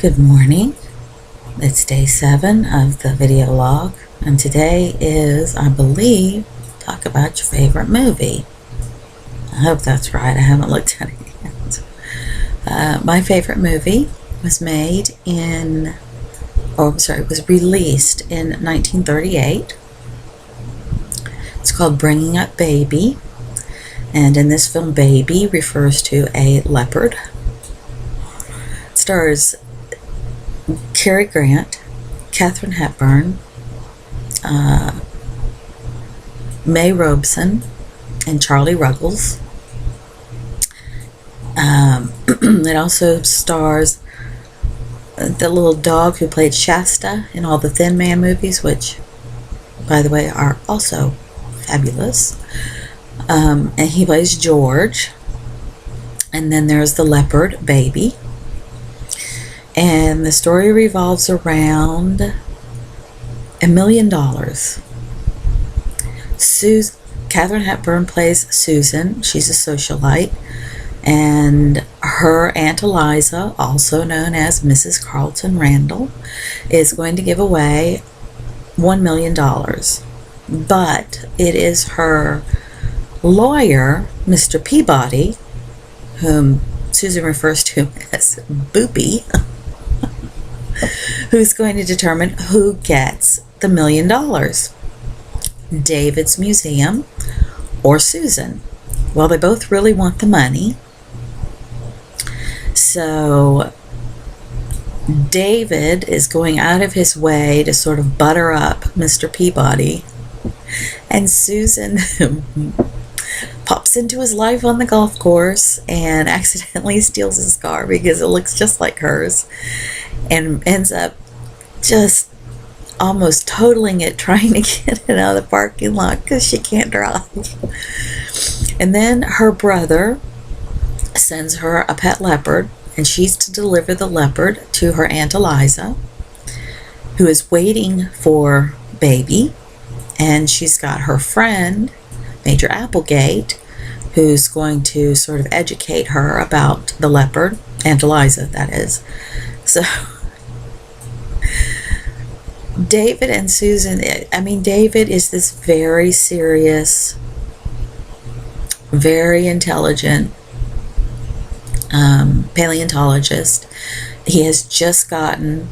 Good morning. It's day 7 of the video log, and today is, I believe, talk about your favorite movie. I hope that's right. I haven't looked at it yet. My favorite movie was released in 1938. It's called Bringing Up Baby, and in this film, baby refers to a leopard. It stars Cary Grant, Katharine Hepburn, May Robeson, and Charlie Ruggles. It also stars the little dog who played Shasta in all the Thin Man movies, which, by the way, are also fabulous. And he plays George. And then there's the leopard, Baby. And the story revolves around $1 million. Katharine Hepburn plays Susan. She's a socialite. And her Aunt Eliza, also known as Mrs. Carlton Randall, is going to give away $1 million. But it is her lawyer, Mr. Peabody, whom Susan refers to as Boopy, who's going to determine who gets the $1 million. David's museum or Susan. Well, they both really want the money. So David is going out of his way to sort of butter up Mr. Peabody, and Susan pops into his life on the golf course and accidentally steals his car because it looks just like hers, and ends up just almost totaling it trying to get it out of the parking lot because she can't drive. And then her brother sends her a pet leopard, and she's to deliver the leopard to her Aunt Eliza, who is waiting for Baby. And she's got her friend, Major Applegate, who's going to sort of educate her about the leopard, Aunt Eliza, that is. So David and Susan, David is this very serious, very intelligent paleontologist. He has just gotten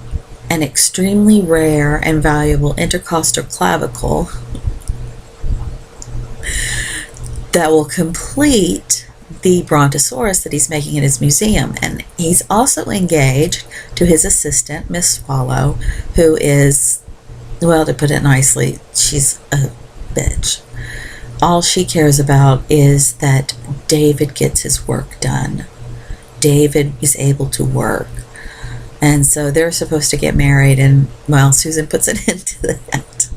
an extremely rare and valuable intercostal clavicle that will complete the Brontosaurus that he's making in his museum. And he's also engaged to his assistant, Miss Swallow, who is, well, to put it nicely, she's a bitch. All she cares about is that David gets his work done. David is able to work. And so they're supposed to get married, and, well, Susan puts an end to that.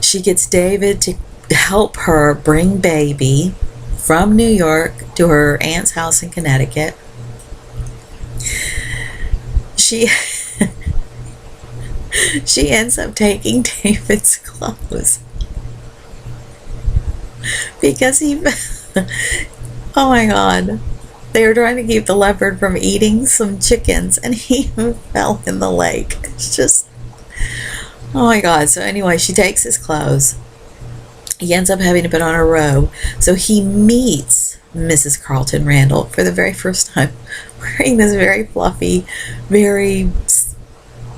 She gets David to help her bring Baby from New York to her aunt's house in Connecticut. She ends up taking David's clothes because oh my God, they were trying to keep the leopard from eating some chickens, and he fell in the lake. It's just, oh my God. So anyway, she takes his clothes. He ends up having to put on a robe. So he meets Mrs. Carlton Randall for the very first time, wearing this very fluffy, very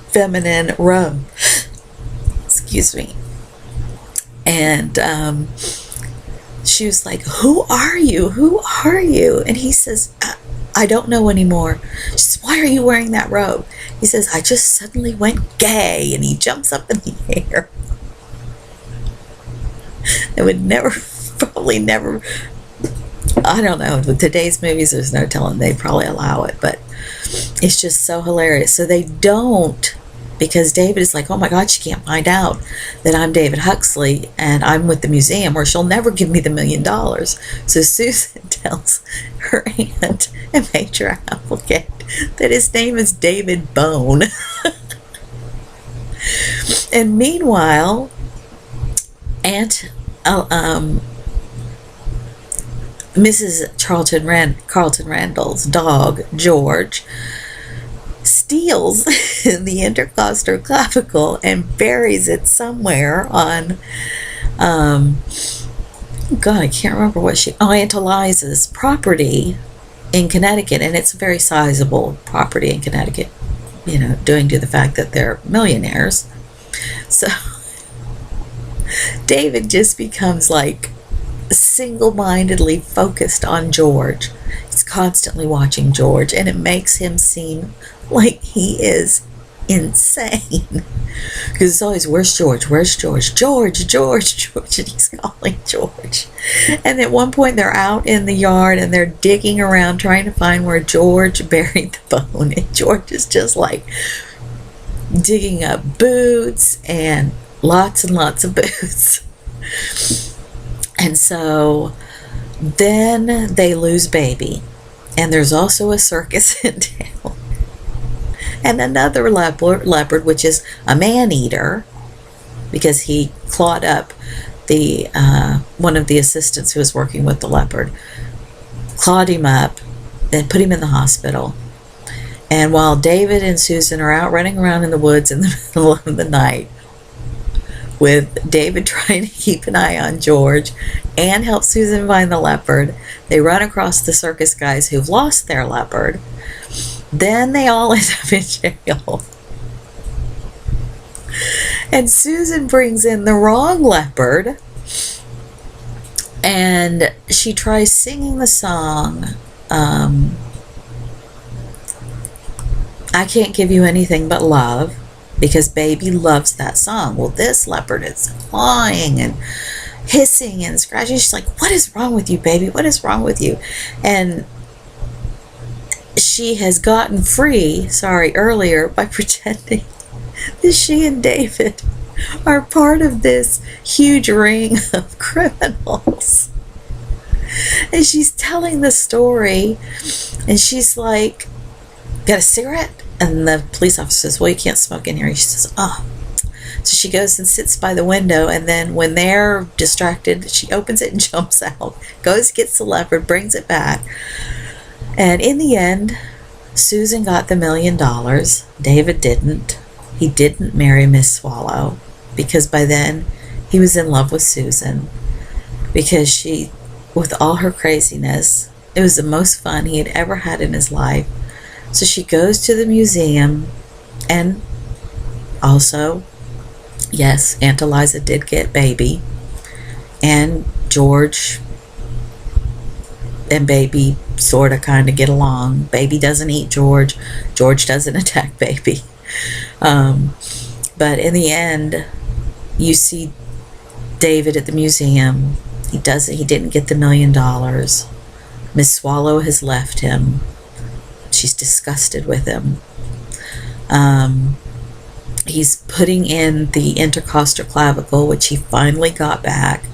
feminine robe. Excuse me. And she was like, "Who are you? Who are you?" And he says, "I don't know anymore." She says, "Why are you wearing that robe?" He says, "I just suddenly went gay." And he jumps up in the air. It would probably never, I don't know, with today's movies, there's no telling, they probably allow it, but it's just so hilarious. So they don't, because David is like, "Oh my God, she can't find out that I'm David Huxley and I'm with the museum, or she'll never give me the $1 million." So Susan tells her aunt and Major Applegate that his name is David Bone. And meanwhile, Mrs. Carlton Randall's dog, George, steals the intercostal clavicle and buries it somewhere on, God, I can't remember what Aunt Eliza's property in Connecticut, and it's a very sizable property in Connecticut, due to the fact that they're millionaires. So David just becomes like single-mindedly focused on George. He's constantly watching George, and it makes him seem like he is insane, because it's always, where's George, George, and he's calling George. And at one point they're out in the yard and they're digging around trying to find where George buried the bone, and George is just like digging up boots and lots of boots. And so then they lose baby, and there's also a circus in town. And another leopard, which is a man-eater, because he clawed up the one of the assistants who was working with the leopard, clawed him up, and put him in the hospital. And while David and Susan are out running around in the woods in the middle of the night, with David trying to keep an eye on George and help Susan find the leopard, they run across the circus guys who've lost their leopard. Then they all end up in jail. And Susan brings in the wrong leopard, and she tries singing the song, I Can't Give You Anything But Love, because baby loves that song. Well, this leopard is clawing and hissing and scratching. She's like, what is wrong with you, baby? What is wrong with you? And she has gotten free, earlier, by pretending that she and David are part of this huge ring of criminals. And she's telling the story, and she's like, got a cigarette? And the police officer says, well, you can't smoke in here. She says, oh. So she goes and sits by the window, and then when they're distracted, she opens it and jumps out, goes, gets the leopard, brings it back. And in the end, Susan got the $1 million. David didn't. He didn't marry Miss Swallow, because by then he was in love with Susan, because she, with all her craziness, it was the most fun he had ever had in his life. So she goes to the museum, and also, yes, Aunt Eliza did get baby, and George and baby sort of kind of get along. Baby doesn't eat George. George doesn't attack baby. But in the end, you see David at the museum. He didn't get the $1 million. Miss Swallow has left him. She's disgusted with him. He's putting in the intercostal clavicle, which he finally got back.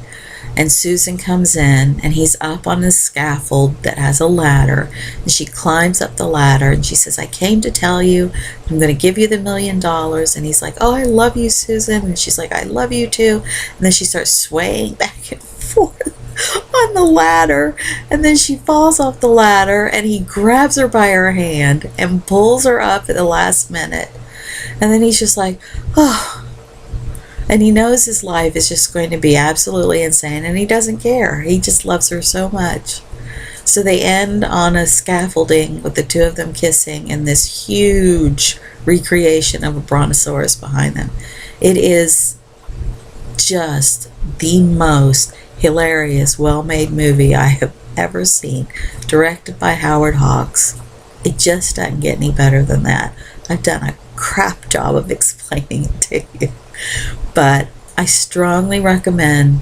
And Susan comes in, and he's up on the scaffold that has a ladder, and she climbs up the ladder, and she says, I came to tell you, I'm going to give you the $1 million. And he's like, oh, I love you, Susan. And she's like, I love you too. And then she starts swaying back and forth on the ladder, and then she falls off the ladder, and he grabs her by her hand and pulls her up at the last minute. And then he's just like, oh. And he knows his life is just going to be absolutely insane, and he doesn't care. He just loves her so much. So they end on a scaffolding with the two of them kissing in this huge recreation of a brontosaurus behind them. It is just the most hilarious, well-made movie I have ever seen, directed by Howard Hawks. It just doesn't get any better than that. I've done a crap job of explaining it to you. But I strongly recommend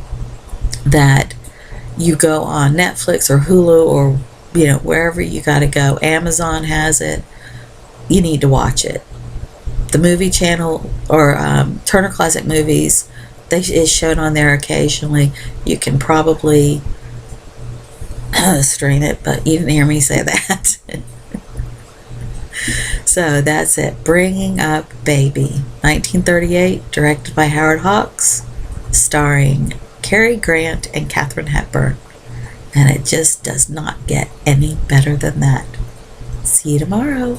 that you go on Netflix or Hulu or, wherever you got to go. Amazon has it. You need to watch it. The movie channel or Turner Classic Movies, is shown on there occasionally. You can probably stream it, but you didn't hear me say that. So that's it. Bringing Up Baby, 1938, directed by Howard Hawks, starring Cary Grant and Katharine Hepburn. And it just does not get any better than that. See you tomorrow.